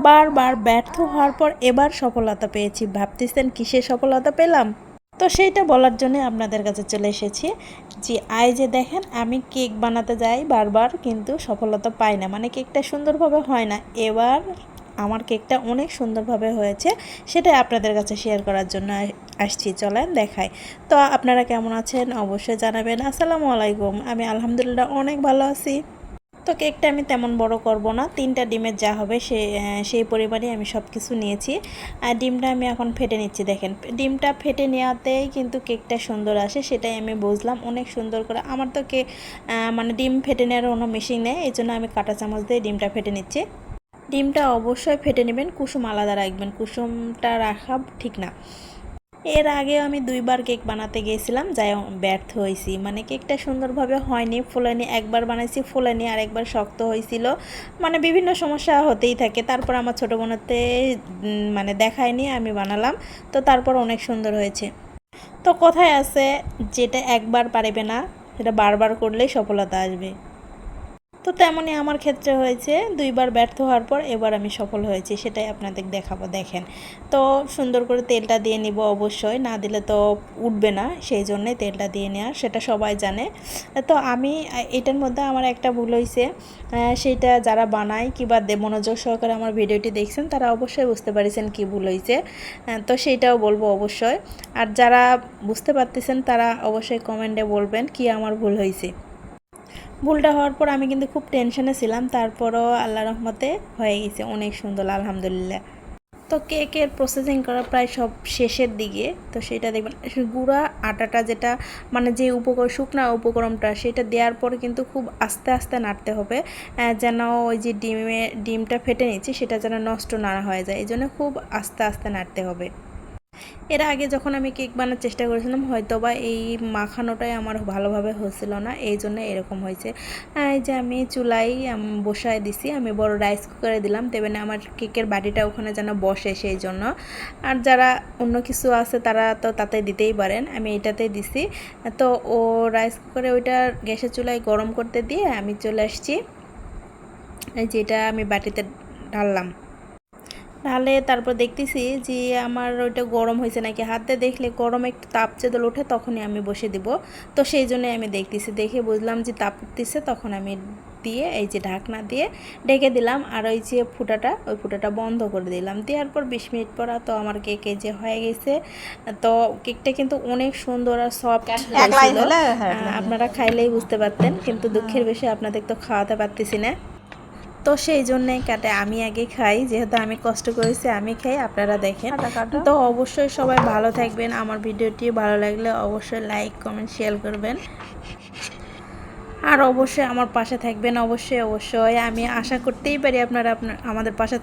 বারবার ব্যর্থ হওয়ার পর এবার সফলতা পেয়েছি। ভাবতেছেন কিসে সফলতা পেলাম? তো সেইটা বলার জন্য আপনাদের কাছে চলে এসেছি যে যে দেখেন আমি কেক বানাতে যাই বারবার, কিন্তু সফলতা পাই না, মানে কেকটা সুন্দরভাবে হয় না। এবার আমার কেকটা অনেক সুন্দরভাবে হয়েছে, সেটাই আপনাদের কাছে শেয়ার করার জন্য আসছি। চলেন দেখাই। তো আপনারা কেমন আছেন অবশ্যই জানাবেন। আসসালামু আলাইকুম। আমি আলহামদুলিল্লাহ অনেক ভালো আছি। তো কেকটা আমি তেমন বড় করব না, 3টা ডিমের যা হবে সেই পরিমাণে আমি সব কিছু নিয়েছি। আর ডিমটা আমি এখন ফেটে নিচ্ছি। দেখেন ডিমটা ফেটে নেওয়াতেই কিন্তু কেকটা সুন্দর আসে, সেটাই আমি বুঝলাম অনেক সুন্দর করে। আমার তো মানে ডিম ফেটে নেওয়ার কোনো মেশিন নেই, এই জন্য আমি কাঁটা চামচ দিয়ে ডিমটা ফেটে নিচ্ছি। ডিমটা অবশ্যই ফেটে নেবেন, কুসুম আলাদা রাখবেন, কুসুমটা রাখা ঠিক না। এর আগে আমি 2বার কেক বানাতে গিয়েছিলাম, যাই ব্যর্থ হয়েছি, মানে কেকটা সুন্দরভাবে হয়নি, ফোলেনি। একবার বানাইছি ফোলেনি, আর একবার শক্ত হয়েছিল, মানে বিভিন্ন সমস্যা হতেই থাকে। তারপর আমার ছোটো বোনতে মানে দেখায়নি, আমি বানালাম, তো তারপর অনেক সুন্দর হয়েছে। তো কথায় আছে, যেটা একবার পারবে না সেটা বারবার করলেই সফলতা আসবে। তো তেমনই আমার ক্ষেত্রে হয়েছে, 2বার ব্যর্থ হওয়ার পর এবার আমি সফল হয়েছি, সেটাই আপনাদের দেখাবো। দেখেন, তো সুন্দর করে তেলটা দিয়ে নিব, অবশ্যই না দিলে তো উঠবে না, সেই জন্যে তেলটা দিয়ে নেওয়া, সেটা সবাই জানে। তো আমি এটার মধ্যে আমার একটা ভুল হয়েছে, সেইটা যারা বানায় কিংবা মনোযোগ সহকারে আমার ভিডিওটি দেখছেন তারা অবশ্যই বুঝতে পারছেন কি ভুল হয়েছে, তো সেইটাও বলবো অবশ্যই। আর যারা বুঝতে পারতেছেন তারা অবশ্যই কমেন্টে বলবেন কি আমার ভুল হয়েছে। ভুলটা হওয়ার পর আমি কিন্তু খুব টেনশনে ছিলাম, তারপরও আল্লাহ রহমতে হয়ে গেছে অনেক সুন্দর, আলহামদুলিল্লাহ। তো কেকের প্রসেসিং করা প্রায় সব শেষের দিকে, তো সেটা দেখবেন গুঁড়া আটাটা যেটা, মানে যে শুকনা উপকরণটা, সেটা দেওয়ার পরে কিন্তু খুব আস্তে আস্তে নাড়তে হবে, যেন ওই যে ডিমটা ফেটে নিচ্ছি সেটা যেন নষ্ট না হয়ে যায়, এই জন্য খুব আস্তে আস্তে নাড়তে হবে। এর আগে যখন আমি কেক বানানোর চেষ্টা করেছিলাম, হয়তো বা এই মাখানোটাই আমার ভালোভাবে হচ্ছিল না, এই জন্য এরকম হয়েছে। এই যে আমি চুলাই বসায় দিছি, আমি বড় রাইস কুকারে দিলাম, দেবেন আমার কেকের বাটিটা ওখানে যেন বসে, সেই জন্য। আর যারা অন্য কিছু আছে তারা তো তাতে দিতেই পারেন, আমি এটাতেই দিছি। তো ও রাইস কুকারে ওইটা গ্যাসের চুলায় গরম করতে দিয়ে আমি চলে আসছি, এই যে এটা আমি বাটিতে ঢাললাম। ঢালে তারপর দেখতেছি যে আমার ওইটা গরম হয়েছে নাকি, হাতে দেখলে গরম একটু তাপ চেদল ওঠে, তখনই আমি বসে দিব। তো সেই জন্যই আমি দেখতেছি, দেখে বুঝলাম যে তাপ উঠতেছে, তখন আমি দিয়ে এই যে ঢাকনা দিয়ে ঢেকে দিলাম। আর ওই যে ওই ফুটাটা বন্ধ করে দিলাম, দেওয়ার পর 20 মিনিট পর তো আমার কেক এই যে হয়ে গেছে। তো কেকটা কিন্তু অনেক সুন্দর আর সফট হয়েছিল, আপনারা খাইলেই বুঝতে পারতেন, কিন্তু দুঃখের বিষয় আপনাদের তো খাওয়াতে পারতেছি না। তো সেই জন্যে আমি আগে খাই, যেহেতু আমি কষ্ট করেছি আমি খাই, আপনারা দেখেন। তো অবশ্যই সবাই ভালো থাকবেন, আমার ভিডিওটি ভালো লাগলে অবশ্যই লাইক কমেন্ট শেয়ার করবেন, আর অবশ্যই আমার পাশে থাকবেন। অবশ্যই অবশ্যই আমি আশা করতেই পারি আপনারা আমাদের পাশে